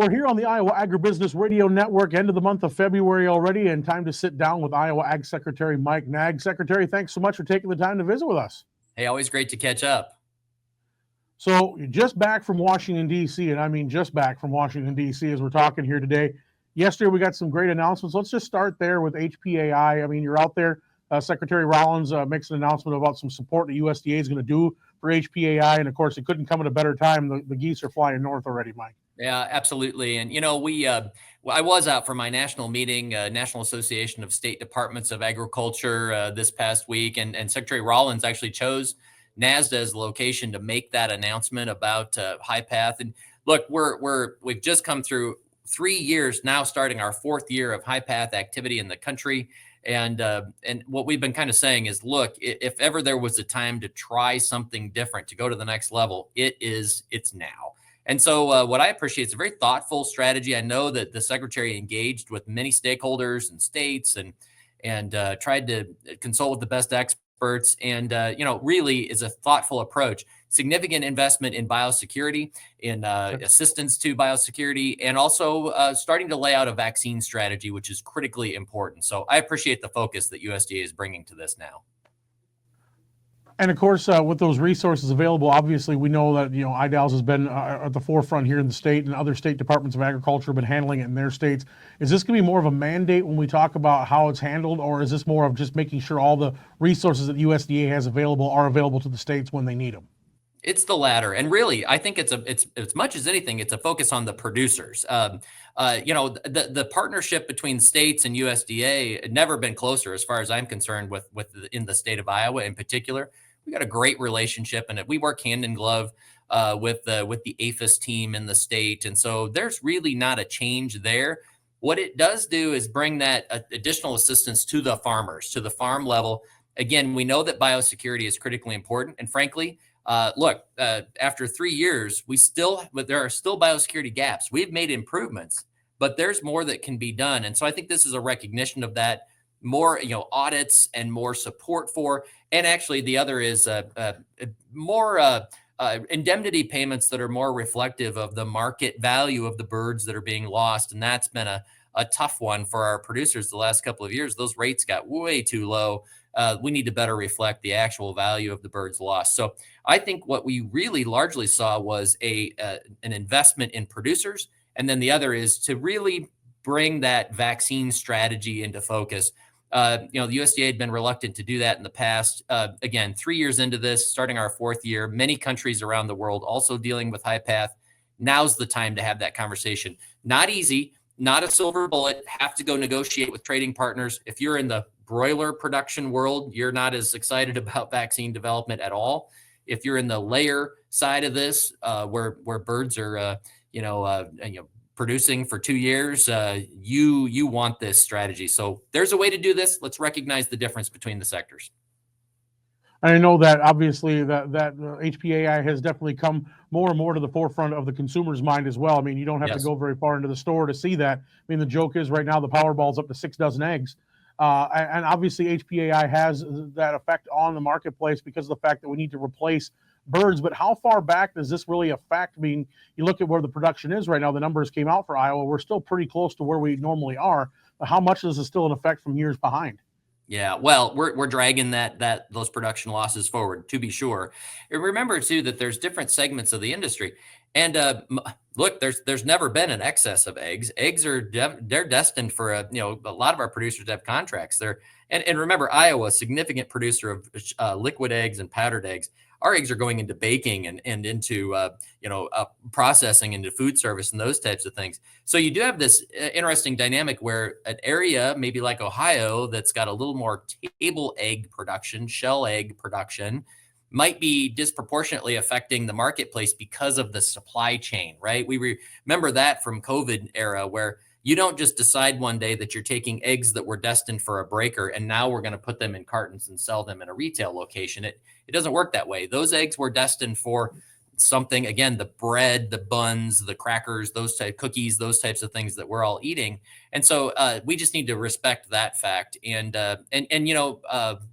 we're here on the Iowa Agribusiness Radio Network, end of the month of February already, and time to sit down with Iowa Ag Secretary Mike Naig. Secretary, thanks so much for taking the time to visit with us. Hey, always great to catch up. So you're just back from Washington, D.C., and I mean just back from Washington, D.C. as we're talking here today. Yesterday, we got some great announcements. Let's just start there with HPAI. I mean, you're out there. Secretary Rollins makes an announcement about some support the USDA is going to do for HPAI, and of course, it couldn't come at a better time. The geese are flying north already, Mike. Yeah, absolutely. And, I was out for my national meeting, National Association of State Departments of Agriculture this past week. And Secretary Rollins actually chose NASDA as the location to make that announcement about HPAI. And look, we've just come through 3 years now, starting our 4th year of HPAI activity in the country. And what we've been kind of saying is, look, if ever there was a time to try something different, to go to the next level, it's now. And so what I appreciate is a very thoughtful strategy. I know that the secretary engaged with many stakeholders and states and tried to consult with the best experts and, really is a thoughtful approach. Significant investment in biosecurity, in assistance to biosecurity, and also starting to lay out a vaccine strategy, which is critically important. So I appreciate the focus that USDA is bringing to this now. And of course, with those resources available, obviously we know that IDALS has been at the forefront here in the state, and other state departments of agriculture have been handling it in their states. Is this going to be more of a mandate when we talk about how it's handled, or is this more of just making sure all the resources that USDA has available are available to the states when they need them? It's the latter, and really, I think it's as much as anything, it's a focus on the producers. The partnership between states and USDA had never been closer, as far as I'm concerned, in the state of Iowa in particular. We got a great relationship, and we work hand in glove with the APHIS team in the state, and so there's really not a change there. What it does do is bring that additional assistance to the farmers, to the farm level. Again, we know that biosecurity is critically important, and frankly, after 3 years, there are still biosecurity gaps. We've made improvements, but there's more that can be done. And so I think this is a recognition of that, more, audits and more support for, and actually the other is more indemnity payments that are more reflective of the market value of the birds that are being lost. And that's been a tough one for our producers the last couple of years. Those rates got way too low. We need to better reflect the actual value of the birds lost. So I think what we really largely saw was an investment in producers. And then the other is to really bring that vaccine strategy into focus. The USDA had been reluctant to do that in the past. Again, 3 years into this, starting our 4th year, many countries around the world also dealing with HPAI. Now's the time to have that conversation. Not easy, not a silver bullet, have to go negotiate with trading partners. If you're in the broiler production world, you're not as excited about vaccine development at all. If you're in the layer side of this, where birds are, producing for 2 years, you want this strategy. So there's a way to do this. Let's recognize the difference between the sectors. I know that obviously that HPAI has definitely come more and more to the forefront of the consumer's mind as well. I mean, you don't have to go very far into the store to see that. I mean, the joke is right now the Powerball's up to 6 dozen eggs. And obviously HPAI has that effect on the marketplace because of the fact that we need to replace birds. But how far back does this really affect? I mean, you look at where the production is right now, the numbers came out for Iowa. We're still pretty close to where we normally are. But how much is this still an effect from years behind? Yeah, well, we're dragging those production losses forward, to be sure. And remember too that there's different segments of the industry, and look, there's never been an excess of eggs. Eggs they're destined for a lot of our producers have contracts there, and remember, Iowa, a significant producer of liquid eggs and powdered eggs. Our eggs are going into baking and into processing into food service and those types of things. So you do have this interesting dynamic where an area maybe like Ohio that's got a little more table egg production, shell egg production, might be disproportionately affecting the marketplace because of the supply chain, right? We remember that from COVID era where you don't just decide one day that you're taking eggs that were destined for a breaker and now we're going to put them in cartons and sell them in a retail location. It doesn't work that way. Those eggs were destined for something, again, the bread, the buns, the crackers, cookies, those types of things that we're all eating. And so we just need to respect that fact. And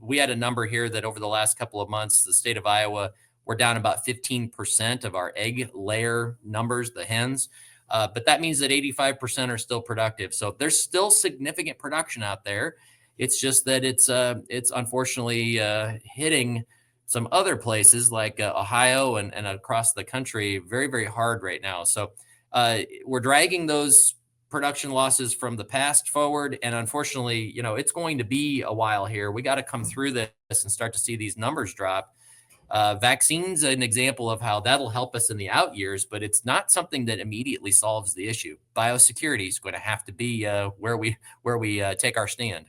we had a number here that over the last couple of months, the state of Iowa, we're down about 15% of our egg layer numbers, the hens. But that means that 85% are still productive. So there's still significant production out there. It's just that it's unfortunately hitting some other places like Ohio and across the country very, very hard right now. So we're dragging those production losses from the past forward. And unfortunately, it's going to be a while here. We got to come through this and start to see these numbers drop. Vaccines, an example of how that'll help us in the out years, but it's not something that immediately solves the issue. Biosecurity is going to have to be where we take our stand.